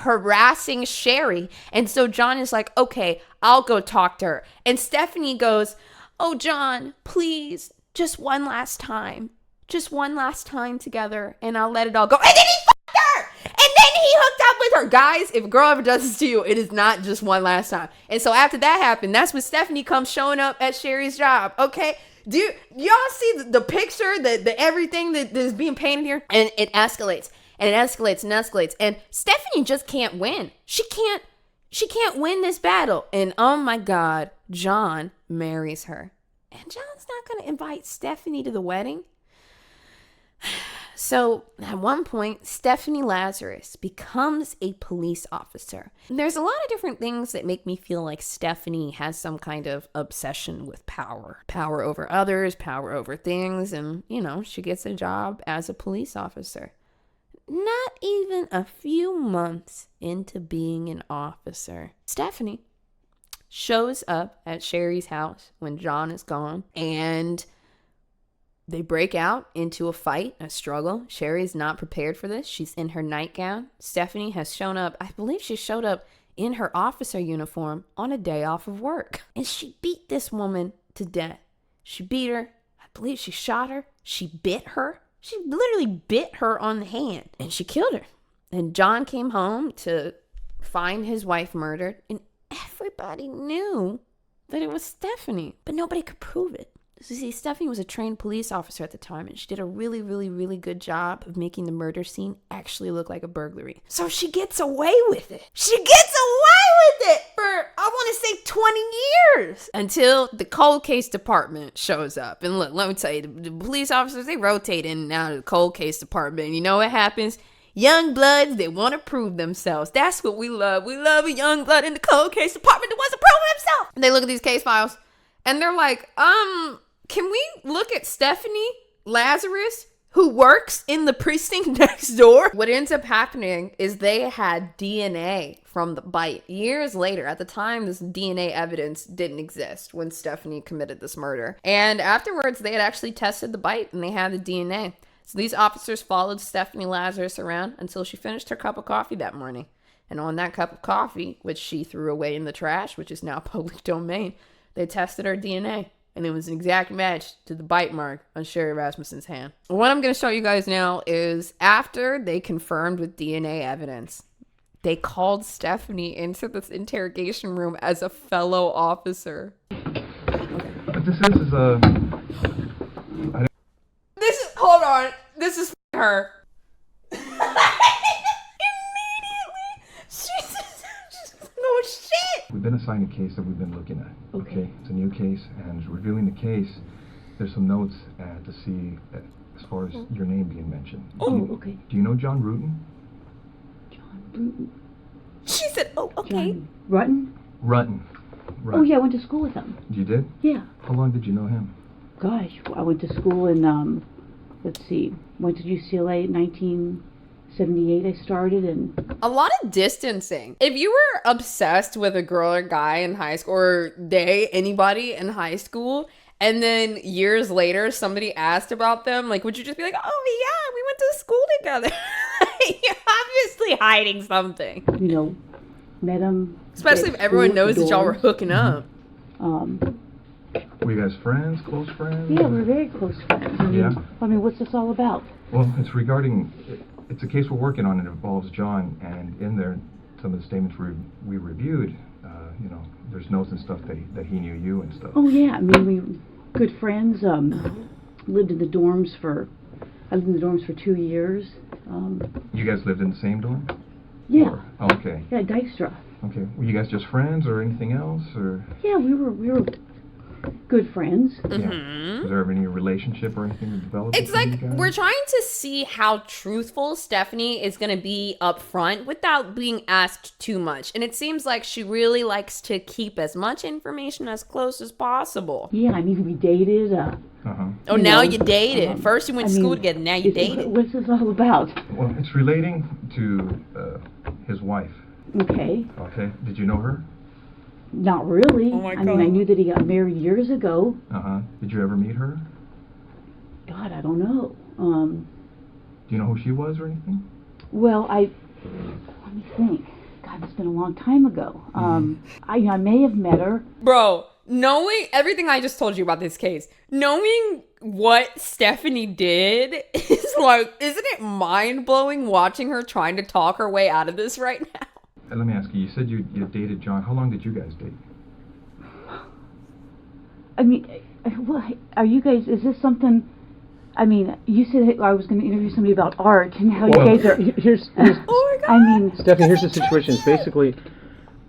harassing Sherry. And so John is like, okay, I'll go talk to her. And Stephanie goes, oh, John, please, just one last time. Just one last time together, and I'll let it all go. And then he fucked her! And then he hooked up with her. Guys, if a girl ever does this to you, it is not just one last time. And so after that happened, that's when Stephanie comes showing up at Sherry's job, okay? Do y'all see the picture, the everything that is being painted here? And it escalates, and it escalates and escalates. And Stephanie just can't win. She can't win this battle. And oh my God, John marries her. And John's not going to invite Stephanie to the wedding. So at one point, Stephanie Lazarus becomes a police officer. There's a lot of different things that make me feel like Stephanie has some kind of obsession with power. Power over others, power over things, and, you know, she gets a job as a police officer. Not even a few months into being an officer, Stephanie shows up at Sherry's house when John is gone, and they break out into a fight, a struggle. Sherry's not prepared for this. She's in her nightgown. Stephanie has shown up. I believe she showed up in her officer uniform on a day off of work. And she beat this woman to death. She beat her. I believe she shot her. She bit her. She literally bit her on the hand. And she killed her. And John came home to find his wife murdered. And everybody knew that it was Stephanie. But nobody could prove it. So see, Stephanie was a trained police officer at the time, and she did a really, really, really good job of making the murder scene actually look like a burglary. So she gets away with it. She gets away with it for, I want to say, 20 years. Until the cold case department shows up. And look, let me tell you, the police officers, they rotate in and out of the cold case department. And you know what happens? Young bloods, they want to prove themselves. That's what we love. We love a young blood in the cold case department that wants to prove himself. And they look at these case files, and they're like, can we look at Stephanie Lazarus, who works in the precinct next door? What ends up happening is they had DNA from the bite. Years later, at the time, this DNA evidence didn't exist when Stephanie committed this murder. And afterwards, they had actually tested the bite, and they had the DNA. So these officers followed Stephanie Lazarus around until she finished her cup of coffee that morning. And on that cup of coffee, which she threw away in the trash, which is now public domain, they tested her DNA. And it was an exact match to the bite mark on Sherry Rasmussen's hand. What I'm going to show you guys now is after they confirmed with DNA evidence, they called Stephanie into this interrogation room as a fellow officer. What this is a... Hold on. This is her. Oh, shit! We've been assigned a case that we've been looking at. Okay. It's a new case, and reviewing the case, there's some notes to see as far as your name being mentioned. Okay. Do you know John Rutan? John Rutan. She said, oh, okay. John Rutan? Rutan. Oh, yeah, I went to school with him. You did? Yeah. How long did you know him? Gosh, I went to school in, let's see, went to UCLA in 1978 I started, and a lot of distancing. If you were obsessed with a girl or guy in high school, or anybody in high school, and then years later somebody asked about them, like, would you just be like, oh yeah, we went to school together? You're obviously hiding something. You know, met him. Especially if everyone knows that y'all were hooking up. Were you guys friends, close friends? Yeah, we're very close friends. I mean, what's this all about? Well, it's regarding... It's a case we're working on. It involves John, and in there, some of the statements we reviewed, you know, there's notes and stuff that he knew you and stuff. Oh yeah, I mean, we were good friends. Lived in the dorms for 2 years. You guys lived in the same dorm? Yeah. Or, okay. Yeah, Dykstra. Okay. Were you guys just friends or anything else, or? Yeah, we were good friends. Yeah. Was there ever any relationship or anything that developed? It's like we're trying to see how truthful Stephanie is going to be up front without being asked too much. And it seems like she really likes to keep as much information as close as possible. Yeah, I mean, we dated. Oh, now you dated. First you went to school together, now you dated. What's this all about? Well, it's relating to his wife. Okay. Okay. Did you know her? Not really. Oh my God. I mean, I knew that he got married years ago. Did you ever meet her? God, I don't know. Do you know who she was or anything? Well, let me think. God, it's been a long time ago. I may have met her. Bro, knowing everything I just told you about this case, knowing what Stephanie did is like, isn't it mind-blowing watching her trying to talk her way out of this right now? And let me ask you, you said you dated John. How long did you guys date? I mean, are you guys, is this something, I mean, you said I was going to interview somebody about art, and how you guys are, Here's Oh my God. I mean, Stephanie, here's the situation. It's basically,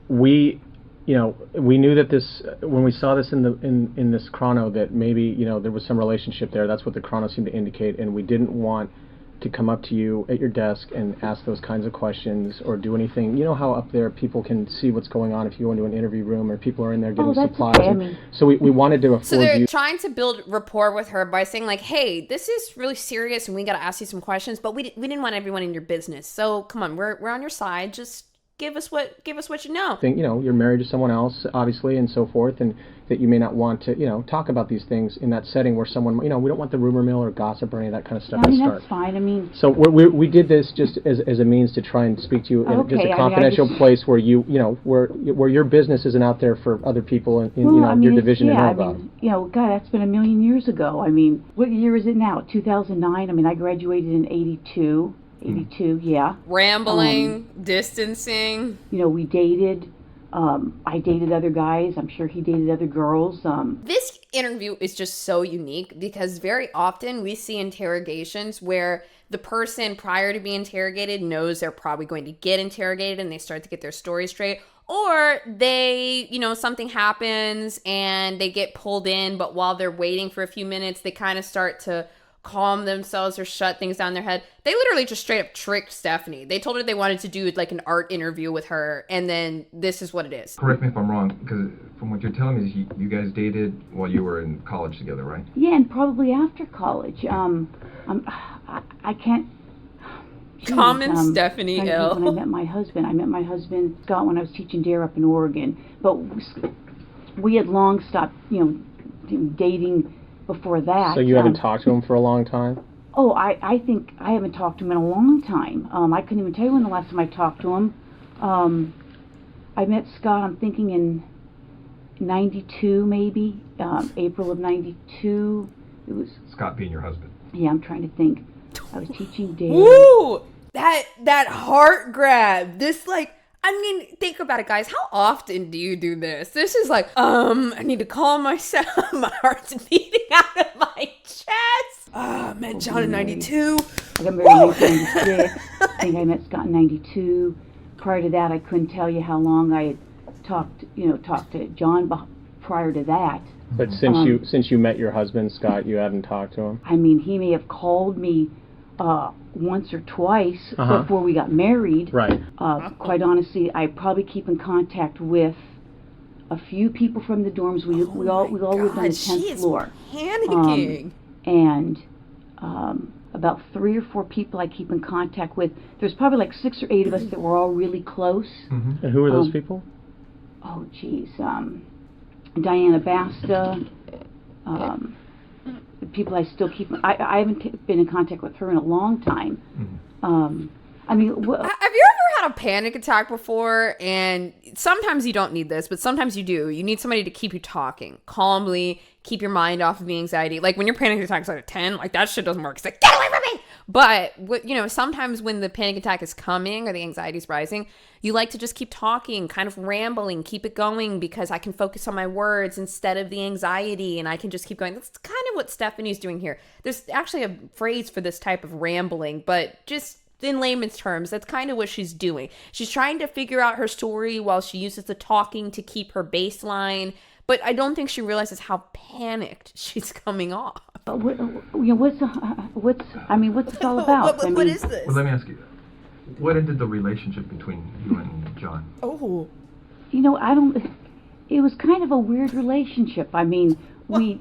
we knew that this, when we saw this in this chrono, that maybe, there was some relationship there. That's what the chrono seemed to indicate, and we didn't want to come up to you at your desk and ask those kinds of questions or do anything. You know how up there people can see what's going on if you go into an interview room or people are in there getting that's supplies. okay. I mean, so we wanted to afford So they're you. trying to build rapport with her by saying like, hey, this is really serious and we got to ask you some questions, but we didn't want everyone in your business. So come on, we're on your side. Just give us what you know. Think, you're married to someone else, obviously, and so forth, and that you may not want to, talk about these things in that setting where someone, we don't want the rumor mill or gossip or any of that kind of stuff I mean, to start. that's fine. I mean, So we did this just as a means to try and speak to you in just Okay, a I mean, I confidential just- place where where your business isn't out there for other people in well, I mean, your it's- division to yeah, know I about. mean, God, that's been a million years ago. I mean, what year is it now? 2009? I mean, I graduated in 82. 82, yeah. Rambling, distancing. We dated. I dated other guys. I'm sure he dated other girls. This interview is just so unique because very often we see interrogations where the person prior to being interrogated knows they're probably going to get interrogated and they start to get their story straight. Or they, something happens and they get pulled in, but while they're waiting for a few minutes, they kind of start to calm themselves or shut things down in their head. They literally just straight up tricked Stephanie. They told her they wanted to do like an art interview with her, and then this is what it is. Correct me if I'm wrong, because from what you're telling me, is you guys dated while you were in college together, right? Yeah, and probably after college. I can't. Common Stephanie When I L. met my husband, Scott, when I was teaching DARE up in Oregon. But we had long stopped, dating before that. So you haven't talked to him for a long time? Oh, I think I haven't talked to him in a long time. I couldn't even tell you when the last time I talked to him. I met Scott, I'm thinking in 92 maybe, April of 92. It was, Scott being your husband. yeah, I'm trying to think. I was teaching DARE. Woo! That heart grab. This think about it, guys. How often do you do this? This is like, I need to calm myself. My heart's beating out of my chest. I met John in 92. I got married in 1996. I think I met Scott in 92. Prior to that, I couldn't tell you how long I had talked to John prior to that. But since you met your husband, Scott, you haven't talked to him? I mean, he may have called me once or twice before we got married. Right. Quite honestly, I probably keep in contact with a few people from the dorms. We all lived on the 10th floor. Panicking. And about 3 or 4 people I keep in contact with. There's probably like 6 or 8 of us that were all really close. And who are those people? Oh, geez. Diana Basta. The people I still keep. I haven't been in contact with her in a long time. I mean, Have you ever had a panic attack before? And sometimes you don't need this, but sometimes you do. You need somebody to keep you talking calmly, keep your mind off of the anxiety. Like when your panic attack's at a 10, like that shit doesn't work. It's like, get away from me! But, sometimes when the panic attack is coming or the anxiety's rising, you like to just keep talking, kind of rambling, keep it going because I can focus on my words instead of the anxiety and I can just keep going. That's kind of what Stephanie's doing here. There's actually a phrase for this type of rambling, but just in layman's terms, that's kind of what she's doing. She's trying to figure out her story while she uses the talking to keep her baseline, but I don't think she realizes how panicked she's coming off. what's this all about? What is this? Well, let me ask you, what ended the relationship between you and John? Oh. It was kind of a weird relationship. I mean, we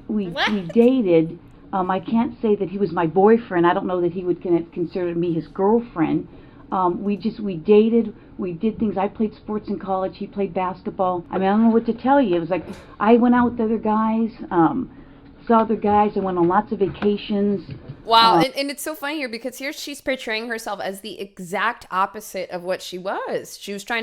dated. I can't say that he was my boyfriend. I don't know that he would consider me his girlfriend. We dated. We did things. I played sports in college. He played basketball. I mean, I don't know what to tell you. It was like I went out with other guys, saw other guys. I went on lots of vacations. Wow, and it's so funny here because here she's portraying herself as the exact opposite of what she was. She was trying